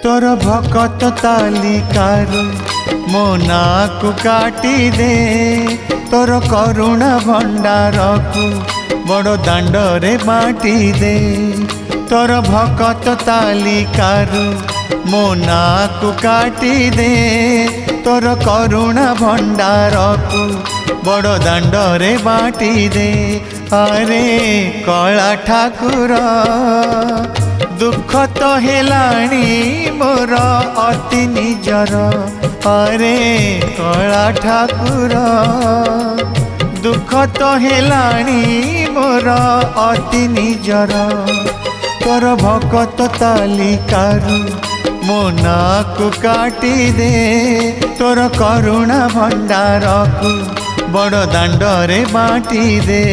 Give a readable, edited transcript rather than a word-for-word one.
तोर भकत तालिकारु मो नाकु काटी दे तोर करुणा भंडार को बड़ दांडरे बाटी दे तोर भकत तालिकारु मो नाकु काटी दे तोर करुणा भंडार को बड़ दांडरे बाटी दे। अरे कला ठाकुर दुख तो हेलाणी मोर अति निजर। अरे कला ठाकुर दुख तो हेलाणी मोर अति निजर। तोर भकत तालिकारु मो नाकु काटी दे तोर करुणा भंडार को बड़ दांडरे बाटी दे।